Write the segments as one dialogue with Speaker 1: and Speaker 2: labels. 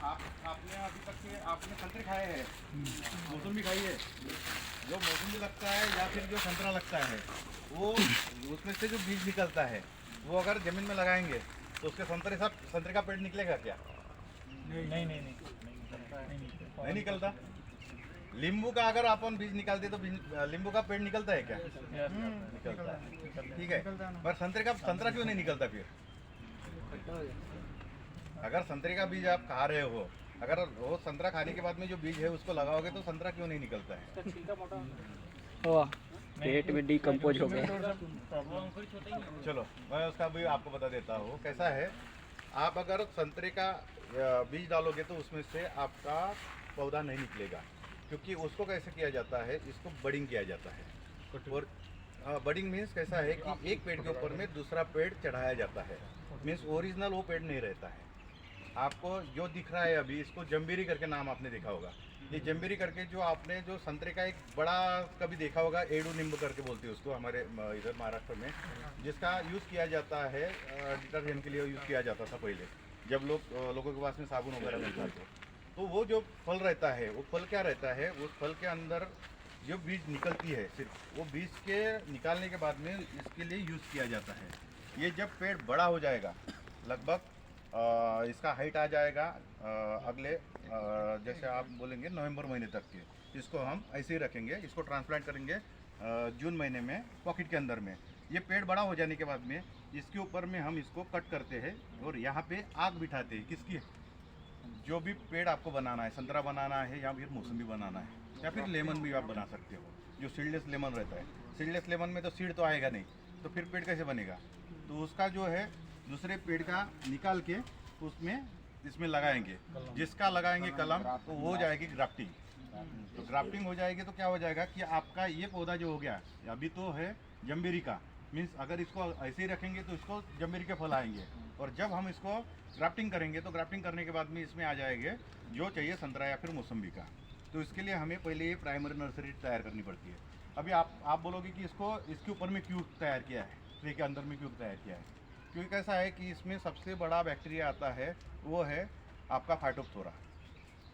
Speaker 1: आपने अभी तक के आपने संतरे खाए हैं, मौसमी खाई है। जो मौसमी लगता है या फिर जो संतरा लगता है, वो उसमें से जो बीज निकलता है वो अगर ज़मीन में लगाएंगे तो उसके संतरे का पेड़ निकलेगा क्या? नहीं निकलता। नींबू का अगर अपन बीज निकालते तो नींबू का पेड़ निकलता है क्या? निकलता है। ठीक है, पर संतरा क्यों नहीं निकलता फिर? अगर संतरे का बीज आप खा रहे हो, अगर वो संतरा खाने के बाद में जो बीज है उसको लगाओगे तो संतरा क्यों नहीं निकलता है?
Speaker 2: वाह, पेट में डिकम्पोज हो गया।
Speaker 1: चलो मैं उसका भी आपको बता देता हूँ कैसा है। आप अगर संतरे का बीज डालोगे तो उसमें से आपका पौधा नहीं निकलेगा, क्योंकि उसको कैसे किया जाता है, इसको बडिंग किया जाता है। और बडिंग मीन्स कैसा है कि एक पेड़ के ऊपर में दूसरा पेड़ चढ़ाया जाता है। मीन्स ओरिजिनल वो पेड़ नहीं रहता है। आपको जो दिख रहा है अभी, इसको जम्बीरी करके नाम आपने देखा होगा। ये जम्बीरी करके जो आपने जो संतरे का एक बड़ा कभी देखा होगा, एडू नींबू करके बोलते हैं उसको हमारे इधर महाराष्ट्र में, जिसका यूज़ किया जाता है डिटर्जेंट के लिए यूज़ किया जाता था पहले, जब लोगों के पास में साबुन वगैरह मिलता था। तो वो जो फल रहता है, वो फल क्या रहता है, उस फल के अंदर जो बीज निकलती है, सिर्फ वो बीज के निकालने के बाद में इसके लिए यूज़ किया जाता है। ये जब पेड़ बड़ा हो जाएगा, लगभग इसका हाइट आ जाएगा अगले जैसे आप बोलेंगे नवंबर महीने तक के, इसको हम ऐसे ही रखेंगे। इसको ट्रांसप्लांट करेंगे जून महीने में पॉकेट के अंदर में। ये पेड़ बड़ा हो जाने के बाद में इसके ऊपर में हम इसको कट करते हैं और यहाँ पे आग बिठाते हैं। किसकी? जो भी पेड़ आपको बनाना है, संतरा बनाना है या फिर मौसमी बनाना है या फिर लेमन भी आप बना सकते हो। जो सीडलेस लेमन रहता है, सीडलेस लेमन में तो सीड तो आएगा नहीं, तो फिर पेड़ कैसे बनेगा? तो उसका जो है दूसरे पेड़ का निकाल के उसमें इसमें लगाएंगे। जिसका लगाएंगे कलम, तो वो हो जाएगी ग्राफ्टिंग। तो ग्राफ्टिंग हो जाएगी तो क्या हो जाएगा कि आपका ये पौधा जो हो गया, अभी तो है जम्बीरी का, मीन्स अगर इसको ऐसे ही रखेंगे तो इसको जम्बीरी के फल आएंगे। और जब हम इसको ग्राफ्टिंग करेंगे तो ग्राफ्टिंग करने के बाद में इसमें आ जाएंगे जो चाहिए संतरा या फिर मौसम्बी का। तो इसके लिए हमें पहले ये प्राइमरी नर्सरी तैयार करनी पड़ती है। अभी आप बोलोगे कि इसको इसके ऊपर में क्यों तैयार किया है, ट्रे के अंदर में क्यों तैयार किया है? क्योंकि कैसा है कि इसमें सबसे बड़ा बैक्टीरिया आता है, वो है आपका फाइटोप्थोरा।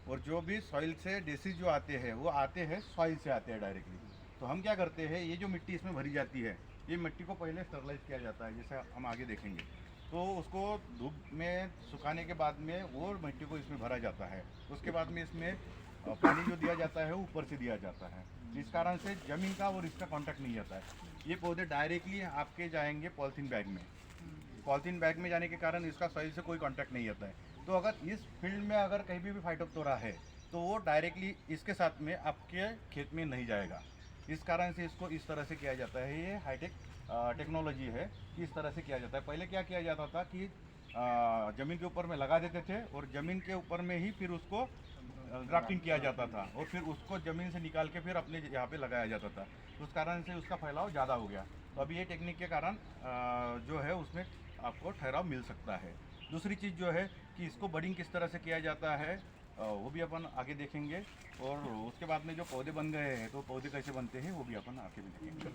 Speaker 1: और जो भी सॉइल से डिसीज जो आते हैं वो आते हैं सॉइल से आते हैं डायरेक्टली। तो हम क्या करते हैं, ये जो मिट्टी इसमें भरी जाती है, ये मिट्टी को पहले स्टरलाइज किया जाता है, जैसे हम आगे देखेंगे। तो उसको धूप में सुखाने के बाद में वो मिट्टी को इसमें भरा जाता है। उसके बाद में इसमें पानी जो दिया जाता है ऊपर से दिया जाता है। इस कारण से ज़मीन का और इसका कांटेक्ट नहीं आता है। ये पौधे डायरेक्टली आपके जाएंगे पॉलीथीन बैग में। पॉलीथीन बैग में जाने के कारण इसका सॉइल से कोई कांटेक्ट नहीं आता है। तो अगर इस फील्ड में अगर कहीं भी फाइटोप्थोरा है तो वो डायरेक्टली इसके साथ में आपके खेत में नहीं जाएगा। इस कारण से इसको इस तरह से किया जाता है। ये हाईटेक टेक्नोलॉजी है कि इस तरह से किया जाता है। पहले क्या किया जाता था कि ज़मीन के ऊपर में लगा देते थे और ज़मीन के ऊपर में ही फिर उसको ग्राफ्टिंग किया जाता था और फिर उसको ज़मीन से निकाल के फिर अपने यहाँ पे लगाया जाता था। उस कारण से उसका फैलाव ज़्यादा हो गया। तो अभी ये टेक्निक के कारण जो है उसमें आपको ठहराव मिल सकता है। दूसरी चीज़ जो है कि इसको बडिंग किस तरह से किया जाता है वो भी अपन आगे देखेंगे। और उसके बाद में जो पौधे बन गए हैं तो पौधे कैसे बनते हैं वो भी अपन आगे भी देखेंगे।